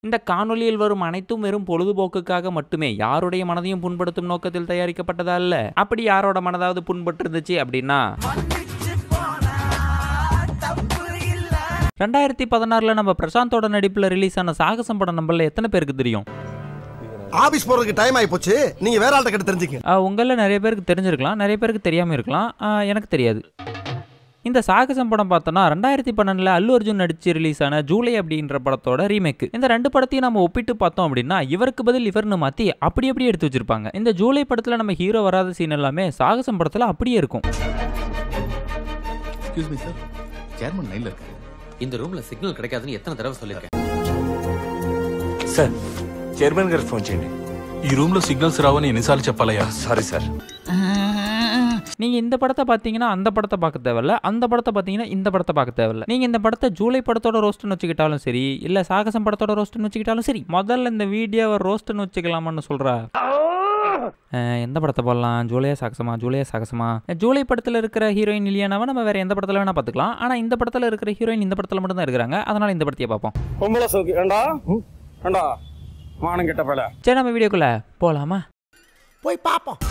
இந்த காணொலியில் வரும் அனைத்தும் வெறும் பொழுதுபோக்குக்காக மட்டுமே, யாருடைய மனதையும் புண்படுத்தும் நோக்கத்தில் தயாரிக்கப்பட்டதா இல்ல. அப்படி யாரோட மனதாவது புண்பட்டு அப்படின்னா 2016 நம்ம பிரசாந்தோட நடிப்புல ரிலீஸ் ஆன சாகசம் படம் நம்மள எத்தனை பேருக்கு தெரியும்? ஆபீஸ் போறதுக்கு டைம் ஆயி போச்சு, நீங்க வேற ஆள்கிட்ட கேட்டு தெரிஞ்சுக்கங்க. உங்கள நிறைய பேருக்கு தெரிஞ்சிருக்கலாம், நிறைய பேருக்கு தெரியாம இருக்கலாம். எனக்கு தெரியாது. இந்த சாகசம் படம் பார்த்தோன்னா 2012 அல்லு அர்ஜுன் நடிச்சு ரிலீஸ் ஆன ஜூலை அப்படின்ற படத்தோட ரீமேக். இந்த ரெண்டு படத்தையும் நம்ம ஒப்பிட்டு பார்த்தோம் அப்படின்னா இவருக்கு பதில் இவர்னு மாத்தி அப்படி அப்படியே எடுத்து வச்சிருப்பாங்க. இந்த ஜூலை படத்துல நம்ம ஹீரோ வராத சீன் எல்லாமே சாகசம் படத்துல அப்படியே இருக்கும். எக்ஸ்கியூஸ் மீ சார், சேர்மன் லைன்ல இருக்காரு. இந்த ரூம்ல சிக்னல் கிடைக்காதுன்னு எத்தனை தடவை சொல்லிருக்கேன் సార్ చైర్మన్ గారికి ఫోన్ చేయండి. ఈ రూమ్ లో సిగ్నల్స్ రావని ఎన్నిసార్లు చెప్పాలయ్యా? Sorry sir. நீங்க இந்த படத்தை பார்த்தீங்கன்னா அந்த படத்தை பார்க்க தேவையில்ல, அந்த படத்தை பார்த்தீங்கன்னா இந்த படத்தை பார்க்க தேவையில்ல. நீங்க இந்த படத்தை ஜூலை படத்தோட ரோஸ்ட்னு வச்சுக்கிட்டாலும் சரி, இல்ல சாகசம் படத்தோட ரோஸ்ட்னு வச்சுக்கிட்டாலும் சரி, முதல்ல இந்த வீடியோவை ரோஸ்ட்னு வச்சுக்கலாமான்னு சொல்றா. எந்த படத்தை போடலாம்? ஜூலையா சாகசமா? ஜூலையா சாகசமா? ஜூலை படத்துல இருக்கிற ஹீரோயின் இல்லையானாவை நம்ம வேற எந்த படத்துல வேணா பார்த்துக்கலாம். ஆனா இந்த படத்துல இருக்கிற ஹீரோயின் இந்த படத்துல மட்டும் தான் இருக்கிறாங்க. அதனால இந்த படத்தையே பார்ப்போம். சரி, நம்ம வீடியோக்குள்ள போலாமா? போய் பாப்போம்.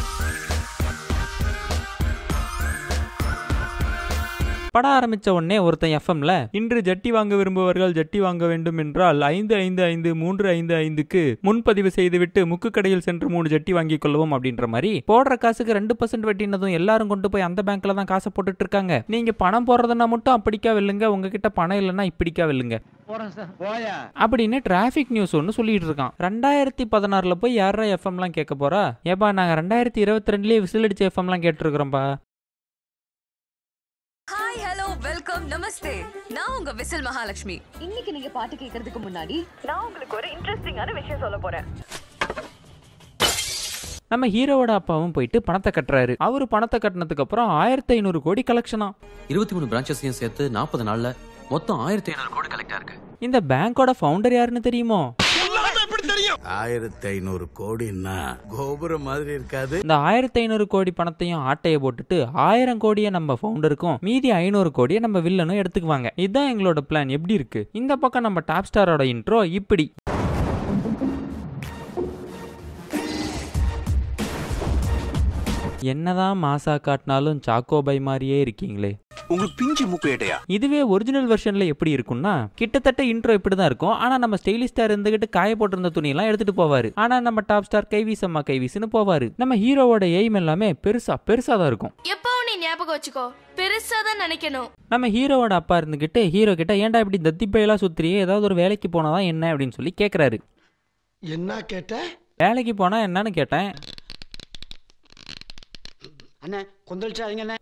படம் ஆரம்பிச்ச உடனே ஒருத்தன் எஃப்எம்ல, இன்று ஜட்டி வாங்க விரும்புவர்கள் ஜட்டி வாங்க வேண்டும் என்றால் 555355க்கு முன்பதிவு செய்துவிட்டு முக்கு கடையில் சென்று 3 ஜட்டி வாங்கிக் கொள்ளவும் அப்படின்ற மாதிரி போடுற காசுக்கு 2% வட்டினதும் எல்லாரும் கொண்டு போய் அந்த பேங்க்ல தான் காசை போட்டுட்டு இருக்காங்க. நீங்க பணம் போடுறதுன்னா மட்டும் அப்படிக்கா வெல்லுங்க, உங்ககிட்ட பணம் இல்லைன்னா இப்படிக்கா வெல்லுங்க அப்படின்னு டிராபிக் நியூஸ் ஒன்னு சொல்லிட்டு இருக்கான். 2016 போய் யாரா எஃப்எம்லாம் கேட்க போறா? ஏப்பா நாங்க 2022 விசில் அடிச்ச எஃப்எம்லாம் கேட்டுருக்கிறோம்பா. வெல்கம், நமஸ்தே. நான் உங்க விசில் மகாலட்சுமி. இன்னைக்கு நீங்க பாட்டு கேட்கறதுக்கு முன்னாடி நான் உங்களுக்கு ஒரு இன்ட்ரெஸ்டிங்கான விஷயம் சொல்ல போறேன். நம்ம ஹீரோவோட அப்பாவும் போயிட்டு பணத்தை கட்டுறாரு. அவரு பணத்தை கட்டினதுக்கு அப்புறம் 1500 கோடி கலெக்ஷனா. 23 பிரான்ச்சஸையும் சேர்த்து 40 நாள்ல மொத்தம் 1500 கோடி கலெக்ட் ஆயிருக்கு. இந்த பேங்கோட ஃபவுண்டர் யாருன்னு தெரியுமோ? 1500 கோடின்னா கோபுரம் மாதிரி இருக்காது. இந்த 1500 கோடி பணத்தையும் ஆட்டையை போட்டுட்டு 1000 கோடியை நம்ம ஃபவுண்டருக்கும் மீதி 500 கோடியை நம்ம வில்லனும் எடுத்துக்குவாங்க. இதுதான் எங்களோட பிளான். எப்படி இருக்கு? இந்த பக்கம் நம்ம டாப் ஸ்டாரோட இன்ட்ரோ இப்படி. என்னதான் மாசா காட்டினாலும் சாக்கோபை மாதிரியே இருக்கீங்களே. உங்களுக்கு பிஞ்சு மூக்கு ஏட்டையா? இதுவே ஒரிஜினல் வெர்ஷன்ல எப்படி இருக்கும்னா கிட்டத்தட்ட இன்ட்ரோ இப்படிதான் இருக்கும். ஆனா நம்ம ஸ்டைலிஸ்டா இருந்துகிட்டு காய போட்டிருந்த துணி எல்லாம் எடுத்துட்டு போவாரு. ஆனா நம்ம டாப் ஸ்டார் கைவீசம்மா கைவீசுன்னு போவாரு. நம்ம ஹீரோவோட எய்ம் எல்லாமே பெருசா தான் இருக்கும். எப்பவும் நீ ஞாபகம் வச்சுக்கோ, பெருசா தான் நினைக்கணும். நம்ம ஹீரோவோட அப்பா இருந்துகிட்டு ஹீரோ கிட்ட, ஏன்டா இப்படி தத்திப்பையெல்லாம் சுத்திரியே, ஏதாவது ஒரு வேலைக்கு போனாதான் என்ன அப்படின்னு சொல்லி கேக்குறாரு. என்ன கேட்ட? வேலைக்கு போனா என்னன்னு கேட்டேன்.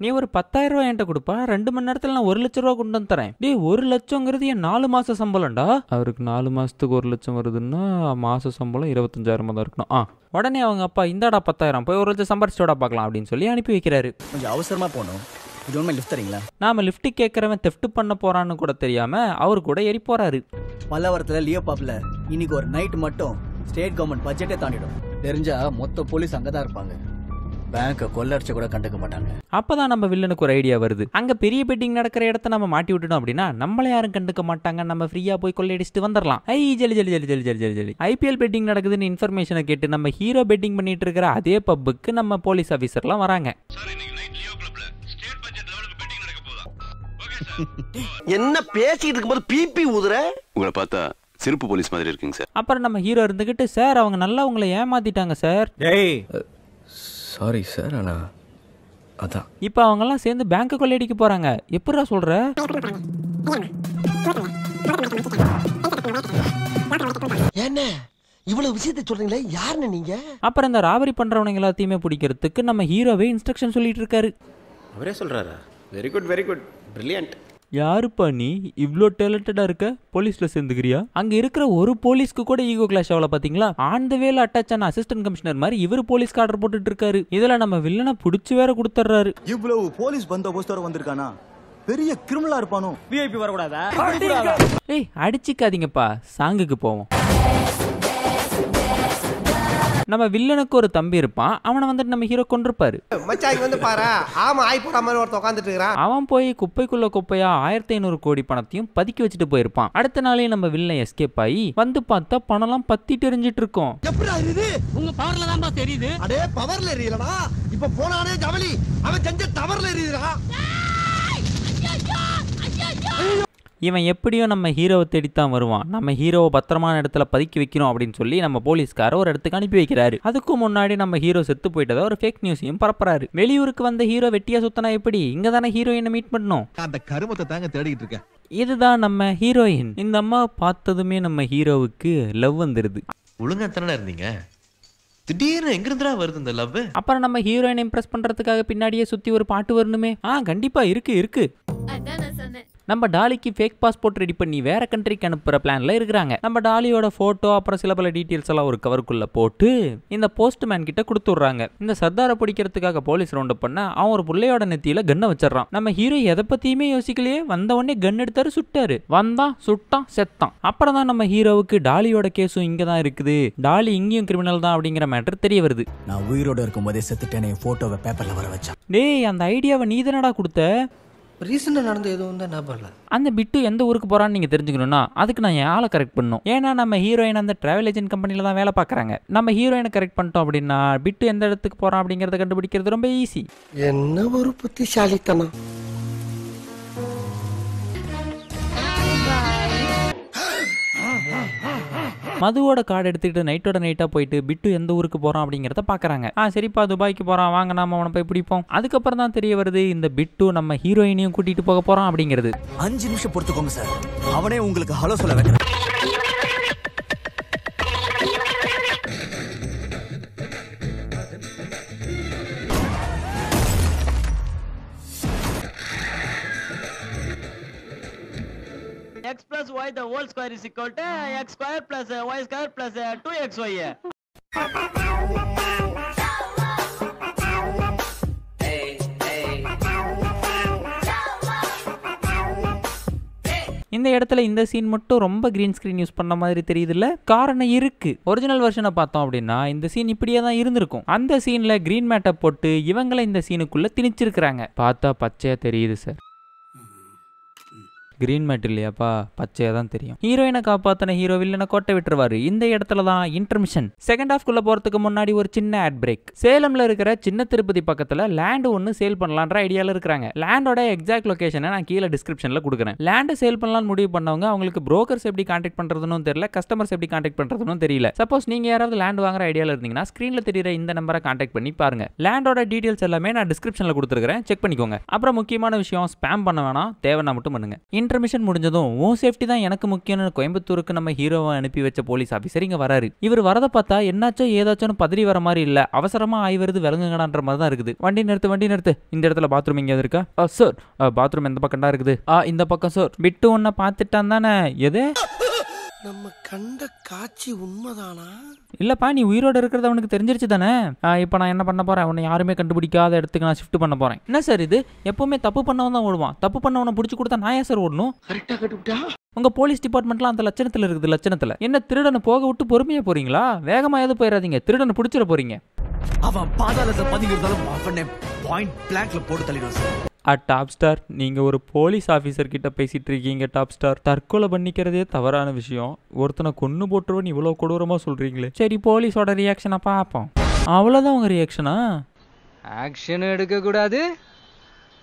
நீ ஒரு 10,000 ரூபாய் என்கிட்ட கொடுப்பா, 2 மணி நேரத்துல நான் 1 லட்சம் ரூபாய் கொண்டு வந்து தரேன். டே, 1 லட்சங்கிறது என் 4 மாச சம்பளம்டா. அவருக்கு 4 மாசத்துக்கு 1 லட்சம் வருதுன்னா மாச சம்பளம் 25,000 தான் இருக்கணும். உடனே அவங்க அப்பா, இந்தாடா 10,000 போய் 1 லட்சம் சம்பாரிச்சோட பார்க்கலாம் அப்படின்னு சொல்லி அனுப்பி வைக்கிறாரு. கொஞ்சம் அவசரமா போனோம், லிஃப்ட் தரீங்களா? நாம லிஃப்ட் கேட்கறவன் தெஃப்ட் பண்ண போறான்னு கூட தெரியாம அவரு கூட ஏறி போறாரு. பல்லவரத்துல லியோ பாப்ல இன்னைக்கு ஒரு நைட் மட்டும் ஸ்டேட் கவர்மெண்ட் பட்ஜெட்டே தாண்டிடும். தெரிஞ்சா மொத்த போலீஸ் அங்கதான் இருப்பாங்க. பேங்க கொள்ளடிச்ச கூட கண்டுக்க மாட்டாங்க. அப்பதான் நம்ம வில்லனுக்கு ஒரு ஐடியா வருது. அங்க பெரிய பெட்டிங் நடக்கிற இடத்த நம்ம மாட்டி விட்டுட்டோம் அப்படின்னா நம்மள யாரும் கண்டுக்க மாட்டாங்க. நம்ம ஃப்ரீயா போய் கொள்ளையடிச்சிட்டு வந்துடலாம். ஜலி ஐபிஎல் பெட்டிங் நடக்குதுன்னு இன்ஃபர்மேஷனை கேட்டு நம்ம ஹீரோ பெட்டிங் பண்ணிட்டு இருக்கிற அதே பப்புக்கு நம்ம போலீஸ் ஆபீசர்லாம் வராங்க. என்ன பேசிட்டு இருக்கும்போது பிபி ஊதுற? உங்களை பார்த்தா சிறப்பு போலீஸ் மாதிரி இருக்குங்க சார். அப்புறம் நம்ம ஹீரோ இருந்துகிட்டு, சார் அவங்க நல்லா உங்களை ஏமாத்திட்டாங்க சார். சாரி சார், ஆனா அதான் இப்ப அவங்க எல்லாம் சேர்ந்து பேங்க் கொள்ளையடிக்க போறாங்க. எப்படிடா சொல்ற? என்ன இவ்வளவு விஷயத்தை சொல்றீங்களே, யாருன்னு நீங்க? அப்புறம் இந்த ராபரி பண்றவங்க எல்லாத்தையுமே பிடிக்கிறதுக்கு நம்ம ஹீரோவே இன்ஸ்ட்ரக்ஷன் சொல்லிட்டு இருக்காரு. அவரே சொல்றாரா? Very good brilliant. யாருப்பா நீ இவ்ளோ டேலண்டடா இருக்க? போலீஸ்ல சேர்ந்துக்கிறியா? அங்க இருக்கிற ஒரு போலீஸ்க்கு கூட ஈகோ கிளாஷ் ஆகல பாத்தீங்களா? ஆன் த வேல அட்டாச் ஆன அசிஸ்டன்ட் கமிஷனர் மாதிரி இவரு போலீஸ்க்கு ஆர்டர் போட்டுட்டு இருக்காரு. இதுல நம்ம வில்லனை புடிச்சு வேற கொடுத்துறாரு. இவ்வளவு போலீஸ் பந்தோபஸ்தோட வந்திருக்கானா? பெரிய கிரிமினலா இருப்பானோ? விஐபி வரக்கூடாதா? ஏய், அடிச்சுக்காதீங்கப்பா, சாங்குக்கு போவோம். நம்ம வில்லனுக்கு ஒரு தம்பி இருப்பான், அவனை வந்துட்டு நம்ம ஹீரோ கொண்டிருப்பாரு. மச்சான் இங்க வந்து பாரு, ஆமா ஆய் போற மாதிரி ஒருத்த உட்கார்ந்துட்டு இருக்கான். அவன் போய் குப்பைக்குள்ள குப்பையா 1500 கோடி பணத்தையும் பதுக்கி வச்சுட்டு போயிருப்பான். அடுத்த நாளே நம்ம வில்லன் எஸ்கேப் ஆகி வந்து பார்த்தா பணம்லாம் பத்திட்டு எரிஞ்சிட்டு இருக்கும். எப்படிடா இது உங்க பவர்ல தான்டா தெரியுது. அடே பவர்ல எரியலடா, இப்ப போனானே ஜவலி அவன் செஞ்ச டவர்ல எரியுதுடா. இவன் எப்படியோ நம்ம ஹீரோவை தேடித்தான் வருவான். நம்ம ஹீரோவை பத்திரமான இடத்துல பதுக்கி வைக்கணும் அப்படின்னு சொல்லி நம்ம போலீஸ்கார ஒரு இடத்துக்கு அனுப்பி வைக்கிறாரு. அதுக்கு முன்னாடி நம்ம ஹீரோ செத்து போயிட்டதா ஒரு ஃபேக் நியூஸையும் பரப்புறாரு. வெளியூருக்கு வந்த ஹீரோ வெட்டியா சுத்தனா எப்படி? இங்க தானே ஹீரோயினை மீட் பண்ணணும். அந்த கருமத்தை தாங்க தேடிட்டு இருக்கேன். இதுதான் நம்ம ஹீரோயின். இந்த அம்மா பார்த்ததுமே நம்ம ஹீரோவுக்கு லவ் வந்துருது. ஒழுங்கா தானே இருந்தீங்க, திடீர்னு எங்க இருந்துடா வருது இந்த லவ்? அப்புறம் நம்ம ஹீரோயினை இம்ப்ரெஸ் பண்றதுக்காக பின்னாடியே சுத்தி ஒரு பாட்டு வரணுமே. கண்டிப்பா இருக்கு. நம்ம டாலிக்கு ஃபேக் பாஸ்போர்ட் ரெடி பண்ணி வேற கண்ட்ரிக்கு அனுப்புற பிளான்ல இருக்கிறாங்க. நம்ம டாலியோட போட்டோ அப்புறம் சில பல டீட்டெயில்ஸ் எல்லாம் ஒரு கவருக்குள்ள போட்டு இந்த போஸ்ட்மேன் கிட்ட கொடுத்துடுறாங்க. இந்த சர்தாரை பிடிக்கிறதுக்காக போலீஸ் ரவுண்ட் பண்ண அவன் ஒரு புள்ளையோட நெத்தியில கன்னை வச்சிடறான். நம்ம ஹீரோ எதை பத்தியுமே யோசிக்கலையே, வந்த உடனே கன் எடுத்தாரு, சுட்டாரு, வந்தான், சுட்டான், செத்தான். அப்புறம் தான் நம்ம ஹீரோவுக்கு டாலியோட கேஸும் இங்க தான் இருக்குது, டாலி இங்கேயும் கிரிமினல் தான் அப்படிங்கிற மேட்டர் தெரிய வருது. நான் உயிரோட இருக்கும் போதே செத்துட்டேனே, போட்டோவை பேப்பர்ல வர வச்சான். டேய், அந்த ஐடியாவை நீ தானடா கொடுத்த? ரீசனா நடந்த எதுவும் தான் ஞாபகம் இல்ல. அந்த பிட்டு எந்த ஊருக்கு போறான்னு நீங்க தெரிஞ்சுக்கணும்னா அதுக்கு நான் என் ஆளை கரெக்ட் பண்ணணும். ஏன்னா நம்ம ஹீரோயின் அந்த டிராவல் ஏஜென்ட் கம்பெனில தான் வேலை பார்க்கறாங்க. நம்ம ஹீரோயினை கரெக்ட் பண்ணிட்டோம் அப்படின்னா பிட்டு எந்த இடத்துக்கு போறான் அப்படிங்கறத கண்டுபிடிக்கிறது ரொம்ப ஈஸி. என்ன ஒரு புத்திசாலித்தனம். மதுவோட கார்டு எடுத்துக்கிட்டு நைட்டோட நைட்டா போயிட்டு பிட்டு எந்த ஊருக்கு போறான் அப்படிங்கறத பாக்குறாங்க. சரிப்பா துபாய்க்கு போறான், வாங்க நாம அவனை போய் பிடிப்போம். அதுக்கப்புறம் தான் தெரிய வருது இந்த பிட்டு நம்ம ஹீரோயினையும் கூட்டிட்டு போக போறான் அப்படிங்கிறது. 5 நிமிஷம் பொறுத்துக்கோங்க சார், அவனே உங்களுக்கு ஹலோ சொல்ல வைக்கிறேன். x plus y the whole square is equal to x square plus y square plus 2xy. இந்த இடத்துல இந்த சீன் மட்டும் ரொம்ப கிரீன் ஸ்கிரீன் யூஸ் பண்ண மாதிரி தெரியுதுல்ல. காரணம் இருக்கு. ஒரிஜினல் வெர்ஷனை பார்த்தோம் அப்படின்னா இந்த சீன் இப்படியே தான் இருந்திருக்கும். அந்த சீன்ல கிரீன் மேட்டை போட்டு இவங்களை இந்த சீனுக்குள்ள திணிச்சிருக்கிறாங்க. பார்த்தா பச்சையா தெரியுது சார். கிரீன் மேட் இல்லையாப்பா, பச்சையா தான் தெரியும். ஹீரோயினை காப்பாத்தின ஹீரோ வில்லனை கோட்டை விட்டுருவாரு. இந்த இடத்துல தான் இன்டர்மிஷன். செகண்ட் ஹாஃப்குள்ள போறதுக்கு முன்னாடி ஒரு சின்ன ஆட் பிரேக். சேலம்ல இருக்கிற சின்ன திருப்பதி பக்கத்துல லேண்ட் ஒன்னு சேல் பண்ணலான்ற ஐடியால இருக்காங்க. லேண்டோட எக்ஸாக்ட் லொகேஷனை நான் கீழே டிஸ்கிரிப்ஷன்ல கொடுக்குறேன். லேண்ட் சேல் பண்ணலாம்னு முடிவு பண்ணவங்க அவங்களுக்கு புரோக்கர்ஸ் எப்படி கான்டாக்ட் பண்றதுன்னு தெரியல, கஸ்டமர்ஸ் எப்படி கான்டாக்ட் பண்றதுன்னு தெரியல. சப்போஸ் நீங்க யாராவது லேண்ட் வாங்குற ஐடியால இருந்தீங்கன்னா ஸ்கிரீன்ல தெரியுற இந்த நம்பரை கான்டாக்ட் பண்ணி பாருங்க. லேண்டோட டீடைல்ஸ் எல்லாமே நான் டிஸ்கிரிப்ஷன்ல கொடுத்துருக்கேன், செக் பண்ணிக்கோங்க. அப்புறம் முக்கியமான விஷயம், ஸ்பேம் பண்ண வேணாம், தேவைன்னா மட்டும் பண்ணுங்க. இன்டர்மிஷன் முடிஞ்சதும் உன் சேஃப்டி தான் எனக்கு முக்கியம்னு கோயம்புத்தூருக்கு நம்ம ஹீரோவை அனுப்பி வச்ச போலீஸ் ஆபீசர் இங்க வராரு. இவர் வரதை பார்த்தா என்னாச்சோ ஏதாச்சும் பதறி வர மாதிரி இல்ல, அவசரமா ஆய் வருது விலங்குங்கடான்ற மாதிரி தான் இருக்குது. வண்டி நிறுத்து. இந்த இடத்துல பாத்ரூம் எங்கேயாவது இருக்கா? சார், பாத்ரூம் எந்த பக்கம்டா இருக்குது? இந்த பக்கம் சார். விட்டு ஒன்ன பார்த்துட்டான் தானே? எது நம்ம கண்ட காட்சி உண்மைதானா? இல்லப்பா, நீ உயிரோட இருக்கிறது அவனுக்கு தெரிஞ்சிருச்சு தானே? இப்போ நான் என்ன பண்ண போறேன், உன்னை யாருமே கண்டுபிடிக்காத இடத்துக்கு நான் ஷிஃப்ட் பண்ண போறேன். என்ன சார் இது? எப்பவுமே தப்பு பண்ணவன் தான் ஓடுவான், தப்பு பண்ணவனை பிடிச்சி கொடுத்தா நான் ஏன் சார் ஓடணும்? கரெக்டா கண்டுபிடிச்சா? உங்க போலீஸ் டிபார்ட்மெண்ட்லாம் அந்த லட்சணத்துல இருக்குது. லட்சணத்துல என்ன திருடனை போக விட்டு பொறுமையா போறீங்களா? வேகமா எது போயிடாதீங்க, திருடனை பிடிச்சிட போறீங்க. அவன் பாதாளத்தை பதுங்கிருந்தாலும் அவனை பாயிண்ட் பிளாங்க்ல போட்டு தள்ளிடுவான் சார். டாப் ஸ்டார், நீங்க ஒரு போலீஸ் ஆபீசர் கிட்ட பேசிட்டு இருக்கீங்க. டாப் ஸ்டார், தற்கொலை பண்ணிக்கிறதே தவறான விஷயம், ஒருத்தனை கொன்னு போட்டுருவன் இவ்வளவு கொடூரமா சொல்றீங்களே. சரி, போலீஸோட ரியாக்ஷனை பார்ப்போம். அவ்வளவுதான் உங்க ரியாக்ஷனா? ஆக்ஷனும் எடுக்க கூடாது,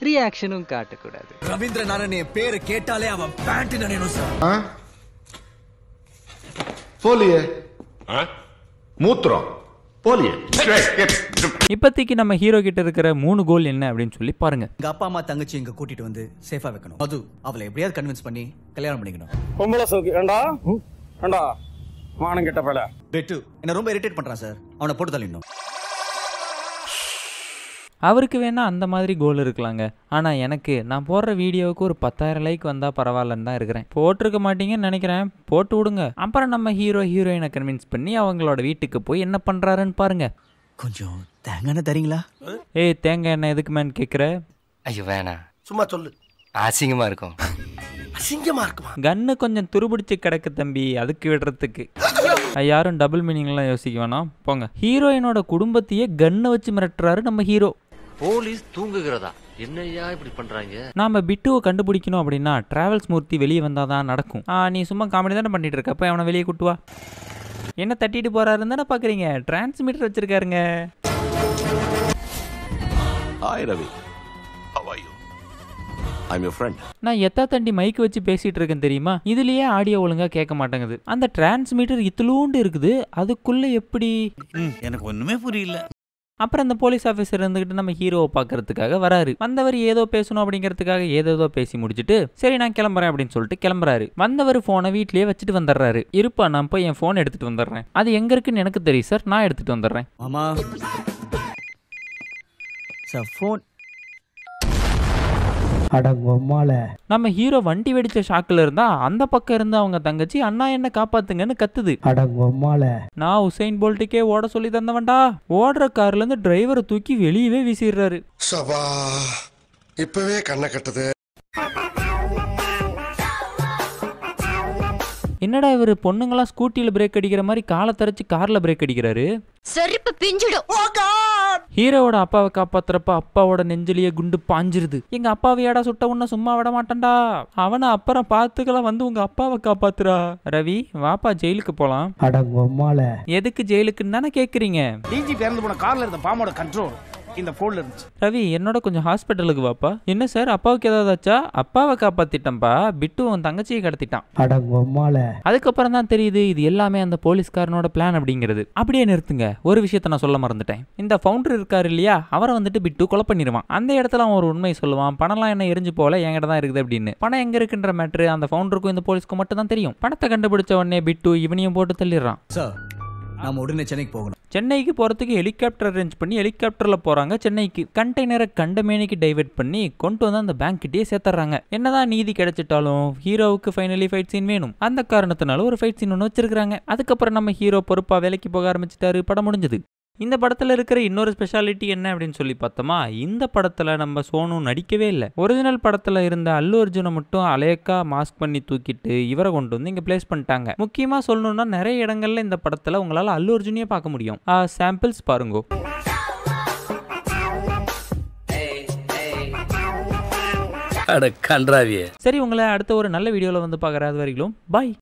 ரியாக்ஷனும் காட்டக்கூடாது. ரவீந்திரநாதன் பேரை கேட்டாலே அவன் பேண்ட் நினைணும் சார். போலியே மூத்திரம் போலியே. இப்போதைக்கு நம்ம ஹீரோ கிட்ட இருக்கிற 3 கோல் என்ன அப்படின்னு சொல்லி பாருங்க. எங்க அப்பா அம்மா தங்கச்சி இங்க கூட்டிட்டு வந்து சேஃபா வைக்கணும். அது அவளை எப்படியாவது கன்வின்ஸ் பண்ணி கல்யாணம் பண்ணிக்கணும். பொம்பளை சோக்கு ஏண்டா மானம் கெட்ட பல பெட்டு என்ன ரொம்ப இரிட்டேட் பண்றான் சார், அவனை போட்டு தள்ளிடணும். அவருக்கு வேணா அந்த மாதிரி கோல் இருக்கலாங்க. ஆனால் எனக்கு நான் போடுற வீடியோவுக்கு ஒரு 10,000 லைக் வந்தால் பரவாயில்லன்னு தான் இருக்கிறேன். போட்டிருக்க மாட்டீங்கன்னு நினைக்கிறேன், போட்டு விடுங்க. அப்புறம் நம்ம ஹீரோயினை கன்வின்ஸ் பண்ணி அவங்களோட வீட்டுக்கு போய் என்ன பண்ணுறாருன்னு பாருங்க. கொஞ்சம் தேங்காய் எண்ணெய் தரீங்களா? தேங்காய் எண்ணெய் எதுக்கு மேன் கேட்குற? ஐயோ வேணாம், சும்மா சொல்லு, அசிங்கமா இருக்கும். அசிங்கமா இருக்குமா? கன்னு கொஞ்சம் துருபிடிச்சு கிடக்கு தம்பி, அதுக்கு விடுறதுக்கு. யாரும் டபுள் மீனிங்லாம் யோசிக்க வேணாம் போங்க. ஹீரோயினோட குடும்பத்தையே கன்னை வச்சு மிரட்டுறாரு நம்ம ஹீரோ. போலீஸ் தூங்குகிறதா? என்னையா இப்படி பண்றாங்க? நாம பிட்டுவை கண்டுபிடிக்கணும் அப்படின்னா டிராவல்ஸ் மூர்த்தி வெளியே வந்தாதான் நடக்கும். நீ சும்மா காமெடி தானே பண்ணிட்டு இருக்க, அப்ப அவனை வெளியே கூட்டுவா. என்ன தட்டிட்டு போறாருன்னு தானே பாக்குறீங்க, டிரான்ஸ்மிட்டர் வச்சிருக்காருங்க. Hi Ravi, how are you? I'm your friend. நான் எத்தா தண்டி மைக் வச்சு பேசிட்டு இருக்கேன் தெரியுமா? இதுலயே ஆடியோ ஒழுங்கா கேட்க மாட்டேங்குது. அந்த டிரான்ஸ்மிட்டர் இத்துலூண்டு இருக்குது, அதுக்குள்ள எப்படி? எனக்கு ஒண்ணுமே புரியல. அப்புறம் அந்த போலீஸ் ஆஃபீஸர் இருந்துகிட்டு நம்ம ஹீரோவை பார்க்கறதுக்காக வராரு. வந்தவர் ஏதோ பேசணும் அப்படிங்கிறதுக்காக ஏதோ பேசி முடிச்சுட்டு சரி நான் கிளம்புறேன் அப்படின்னு சொல்லிட்டு கிளம்புறாரு. வந்தவர் போனை வீட்லயே வச்சுட்டு வந்துடுறாரு. இருப்பா நான் போய் என் போன் எடுத்துட்டு வந்துடுறேன். அது எங்க இருக்குன்னு எனக்கு தெரியும் சார், நான் எடுத்துட்டு வந்துடுறேன். மாமா சார் போன். நம்ம ஹீரோ வண்டி வெடிச்ச ஷாக்குல இருந்தா அந்த பக்கம் இருந்து அவங்க தங்கச்சி அண்ணா என்ன காப்பாத்துங்கன்னு கத்துது. நான் உசைன் போல்ட்டுக்கே ஓட சொல்லி தந்தவன்டா. ஓடுற கார்ல இருந்து டிரைவரை தூக்கி வெளியவே வீசிடுறாரு. இப்பவே கண்ணை கட்டுது. என்னடா இவரு பொண்ணுங்களா ஸ்கூட்டில பிரேக் அடிக்கிற மாதிரி காலை தரைச்சு கார்ல பிரேக் அடிக்கிறாரு. செருப்பு பிஞ்சிடும். ஹீரோவோட அப்பாவை காப்பாத்துறப்ப அப்பாவோட நெஞ்சிலேயே குண்டு பாஞ்சிருது. எங்க அப்பாவையாடா சுட்ட உன்ன சும்மா விட மாட்டேன்டா, அவனை அப்புறம் பாத்துக்கலாம், வந்து உங்க அப்பாவை காப்பாத்துறா. ரவி வாப்பா ஜெயிலுக்கு போலாம். எதுக்கு ஜெயிலுக்குன்னு தானே கேக்குறீங்க? டிஜி பேருந்து போன கார்ல இருந்த பாம்போட கண்ட்ரோல் இந்த போன்ல இருந்துச்சு. ரவி என்னோட கொஞ்சம் ஹாஸ்பிட்டலுக்கு வாப்பா. என்ன சார் அப்பாவுக்கு ஏதாவது ஆச்சா? அப்பாவை காப்பாத்திட்டம்பா, பிட்டு உன் தங்கச்சியை கடத்திட்டான். அதுக்கப்புறம் தான் தெரியுது இது எல்லாமே அந்த போலீஸ்காரனோட பிளான் அப்படிங்கிறது. அப்படியே நிறுத்துங்க, ஒரு விஷயத்த நான் சொல்ல மறந்துட்டேன். இந்த ஃபவுண்டர் இருக்காரு இல்லையா, அவரை வந்துட்டு பிட்டு கொலை பண்ணிடுவான். அந்த இடத்துல அவன் ஒரு உண்மை சொல்லுவான், பணம்லாம் என்ன எரிஞ்சு போல என்கிட்ட தான் இருக்குது அப்படின்னு. பணம் எங்க இருக்குன்ற மேட்ரு அந்த ஃபவுண்டருக்கும் இந்த போலீஸ்க்கும் மட்டும் தான் தெரியும். பணத்தை கண்டுபிடிச்ச உடனே பிட்டு இவனையும் போட்டு தள்ளிடுறான். நாம உடனே சென்னைக்கு போகணும். சென்னைக்கு போறதுக்கு ஹெலிகாப்டர் அரேஞ்ச் பண்ணி ஹெலிகாப்டர்ல போறாங்க சென்னைக்கு. கண்டெய்னரை கண்டமேனிக்கு டைவர்ட் பண்ணி கொண்டு வந்து அந்த பேங்க் கிட்டே சேர்த்துறாங்க. என்னதான் நீதி கிடைச்சிட்டாலும் ஹீரோவுக்கு ஃபைனலி ஃபைட் சீன் வேணும். அந்த காரணத்தினால ஒரு ஃபைட் சீன் ஒன்று வச்சிருக்காங்க. அதுக்கப்புறம் நம்ம ஹீரோ பொறுப்பா வேலைக்கு போக ஆரம்பிச்சிட்டாரு. படம் முடிஞ்சது. இந்த படத்துல இருக்கிற இன்னொரு ஸ்பெஷாலிட்டி என்ன அப்படின்னு சொல்லி பார்த்தோமா, இந்த படத்துல நம்ம சோனு நடிக்கவே இல்லை. ஒரிஜினல் படத்துல இருந்த அல்லு அர்ஜுனை மட்டும் அலேக்கா மாஸ்க் பண்ணி தூக்கிட்டு இவரை கொண்டு வந்து இங்க பிளேஸ் பண்ணிட்டாங்க. முக்கியமா சொல்லணும்னா நிறைய இடங்கள்ல இந்த படத்துல உங்களால அல்லு அர்ஜுனையே பார்க்க முடியும். சாம்பிள்ஸ் பாருங்க. அட கன்றாவியே. சரி உங்களை அடுத்த ஒரு நல்ல வீடியோல வந்து பார்க்குற அது வரைக்கும் பாய்.